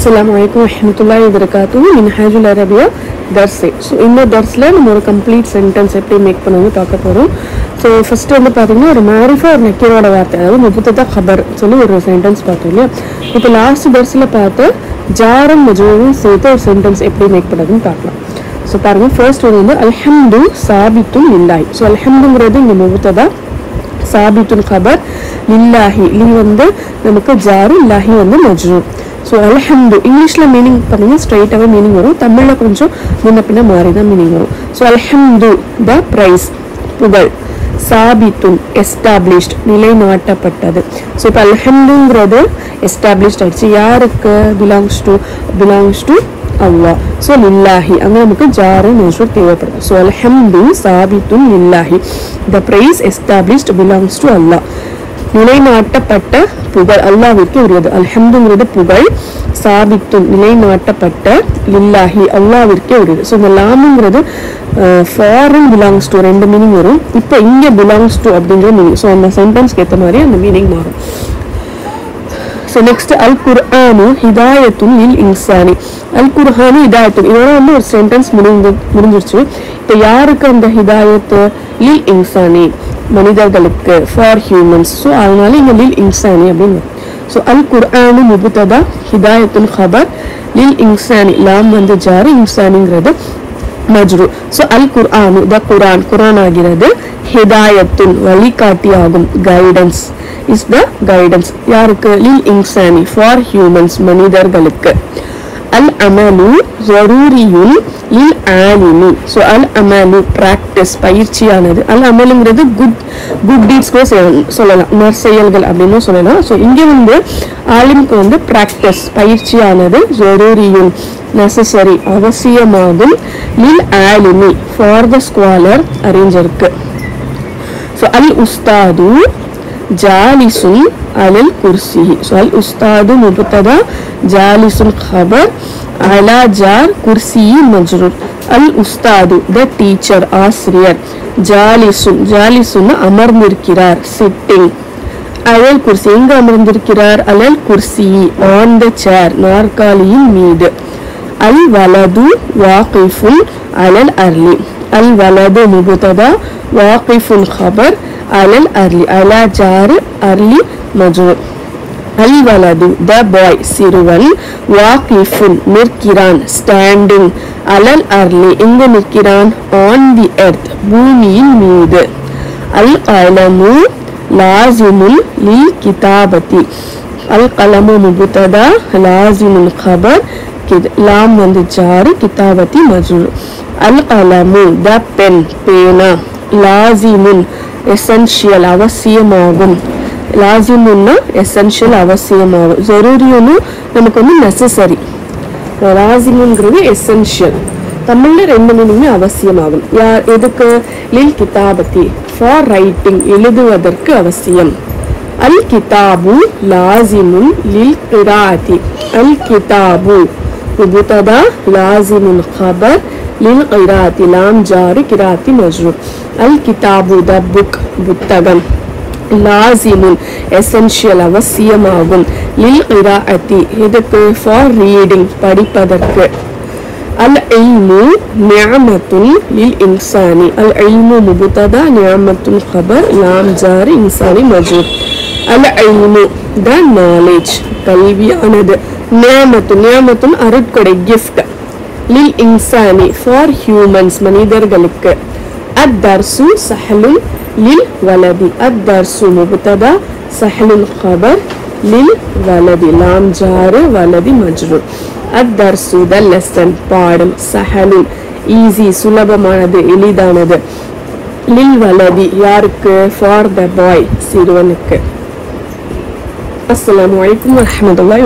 Assalamualaikum warahmatullahi wabarakatuh. Minhajul Arabia Darse. So இந்த தர்ஸ்ல நம்ம ஒரு கம்ப்ளீட் சென்டென்ஸ் எப்படி மேக் பண்ணணும்னு பார்க்க போறோம். ஸோ ஃபர்ஸ்ட் வந்து பார்த்தீங்கன்னா ஒரு மாரிஃபா ஒரு நக்கீரோட வார்த்தை, அதாவது முபத்ததா கபர் சொல்லி ஒரு சென்டென்ஸ் பார்த்தோம் இல்லையா. இப்போ லாஸ்ட் தர்ஸ்ல பார்த்து ஜாரம் மஜ்ரூரும் சேர்த்து ஒரு சென்டென்ஸ் எப்படி மேக் பண்ணுறதுன்னு பார்க்கலாம். ஸோ பாருங்க, ஃபர்ஸ்ட் வந்து அல்ஹம்து சாபித்துன் லில்லாஹி. ஸோ அல்ஹம்துங்கிறது இங்கே முபத்ததா, சாபித்துன் கபர், லில்லாஹி லி வந்து நமக்கு ஜாரு, லாஹி வந்து மஜ்ரூர். ஸோ அல்ஹம்து இங்கிலீஷில் மீனிங் பார்த்தீங்கன்னா ஸ்ட்ரைட்டாகவே மீனிங் வரும், தமிழில் கொஞ்சம் முன்ன பின்ன மாறி தான் மீனிங் வரும். ஸோ அல்ஹம்து த பிரைஸ், புகழ், சாபித்துன் எஸ்டாப்ளிஷ்ட் நிலைநாட்டப்பட்டது. ஸோ இப்போ அல்ஹம்துங்கிறது எஸ்டாப்ளிஷ்ட் ஆயிடுச்சு. யாருக்கு? Belongs to Allah. ஸோ லில்லாஹி அங்கே நமக்கு ஜாரு மஜ்ரூர் தேவைப்படுது. ஸோ அல்ஹம்து சாபித்துன் லில்லாஹி, the praise established belongs to Allah, நிலைநாட்டப்பட்ட புகழ் அல்லாஹ்விற்கு உரியது. அல்ஹம்துங்கிறது புகழ், சாபித்துன் நிலைநாட்டப்பட்ட, லில்லாஹி அல்லாஹ்விற்கே உரியது. ஸோ இந்த லாமுங்கிறது ஃபாரின் பிலாங்ஸ் டு ரெண்டு மீனிங் வரும். இப்போ இங்கே பிலாங்ஸ் டு அப்படிங்கிற மீனிங். ஸோ அந்த சென்டென்ஸ்க்கு ஏற்ற மாதிரி அந்த மீனிங் மாறும். ஸோ நெக்ஸ்ட் அல் குர்ஆனு ஹிதாயத்துன் லில் இன்சானி. அல் குர்ஆனு ஹிதாயத்துன், இதோட வந்து ஒரு சென்டென்ஸ் முடிஞ்சிருச்சு. இப்போ யாருக்கு அந்த ஹிதாயத்து? லில் இன்சானி மனிதர்களுக்கு, ஃபார் ஹியூமன்ஸ். ஸோ அதனால இங்கே லில் இன்சானி அப்படின்னு. ஸோ அல் குர்ஆனு முபத்ததா, ஹிதாயத்துல் கபர், லில் இன்சானி லாம் வந்து ஜாரு, இன்சானிங்கிறது மஜ்ரூர். ஸோ அல் குர்ஆனு த குரான், குரான் ஆகிறது, ஹிதாயத்துன் வழிகாட்டி ஆகும், கைடன்ஸ் இஸ் த கைடன்ஸ். யாருக்கு? லில் இன்சானி ஃபார் ஹியூமன்ஸ் மனிதர்களுக்கு. அல் அமலு ஜரூரியுன் லில் ஆலிமி. ஸோ அல் அமலு பிராக்டிஸ் பயிற்சியானது. அல் அமலுங்கிறது குட் டீட்ஸ் கூட சொல்லலாம், நற்செயல்கள் அப்படின்னு சொல்லலாம். ஸோ இங்கே வந்து ஆலிம்க்கு வந்து பிராக்டிஸ் பயிற்சியானது, ஜரூரியுன் நெசசரி அவசியமாகும், லில் ஆலிமி ஃபார் த ஸ்காலர் அறிஞருக்கு. ஸோ அல் உஸ்தாது ஜாலிசுன் அலல் குர்சி. ஸோ அல் உஸ்தாது முபத்ததா, ஜாலிசுன் கபர், அலா ஜார், குர்சி மஜ்ரூர். அல் உஸ்தாது த டீச்சர் ஆசிரியர், ஜாலிசுன் அமர்ந்திருக்கிறார், சிட்டிங், அலல் குர்சி எங்க அமர்ந்திருக்கிறார்? அலல் குர்சி ஆன் த சேர் நாற்காலியின் மீது. அல் வலது வாகிஃபுன் அலல் அர்லி. அல் வலது முபத்ததா, வாகிஃபுன் கபர், அலல் அர்லி அலா ஜார், அர்லி மஜ்ரூர். அல் வலது த பாய் சிறுவன், வாகிஃபுன் நிற்கிறான், ஸ்டாண்டிங், அலல் அர்லி எங்கு நிற்கிறான்? ஆன் தி எர்த் பூமியின் மீது. அல் கலமு லாசிமுன் லில் கிதாபத்தி. அல் கலமு முபத்ததா, லாசிமுன் கபர், லாம் வந்து ஜாரு, கிதாபத்தி மஜ்ரூர். அல் கலமு த பென் பேனா, லாசிமுன் எசென்ஷியல் அவசியமாகும், லாசிமுன்னா எசென்ஷியல் அவசியமாகும், ஜரூரியுன்னு நமக்கு வந்து நெசசரி, லாசிமுங்கிறது எசென்ஷியல். தமிழ்ல ரெண்டு மீனிங்குமே அவசியமாகும். யார் எதுக்கு? லில் கிதாபத்தி ஃபார் ரைட்டிங் எழுதுவதற்கு அவசியம். அல் கிதாபு லாசிமுன் லில் கிராஅத்தி. அல் கிதாபு முபத்ததா, லாசிமுன் கபர், லில் கிராஅத்தி லாம் ஜாரு, கிராஅத்தி மஜ்ரூர். அல் கிதாபு த புக் புத்தகம், லாசிமுன் எசென்ஷியல் அவசியமாகும், லில் கிராஅத்தி எதுக்கு? ஃபார் ரீடிங் படிப்பதற்கு. அல் இல்மு நிஅமத்துன் லில் இன்சானி. அல் இல்மு முபத்ததா, நிஅமத்துன் கபர், லாம் ஜாரு, இன்சானி மஜ்ரூர். அல் இல்மு த நாலேஜ் கல்வியானது, நிஅமத்துன் அருட்கொடை கிஃப்ட், லில் இன்சானி ஃபார் ஹியூமன்ஸ் மனிதர்களுக்கு. அத் தர்சு சஹலுன் லில் வலதி. அத் தர்சு முபத்ததா, சஹலுன் கபர், லில் வலதி லாம் ஜாரு, வலதி மஜ்ரூர். அத் தர்சு த லெசன் பாடம், சஹலுன் ஈஸி சுலபமானது எளிதானது, லில் வலதி யாருக்கு? ஃபார் த பாய் சிறுவனுக்கு. அஸ்ஸலாமு அலைக்கும் வரஹ்மத்துல்லாஹி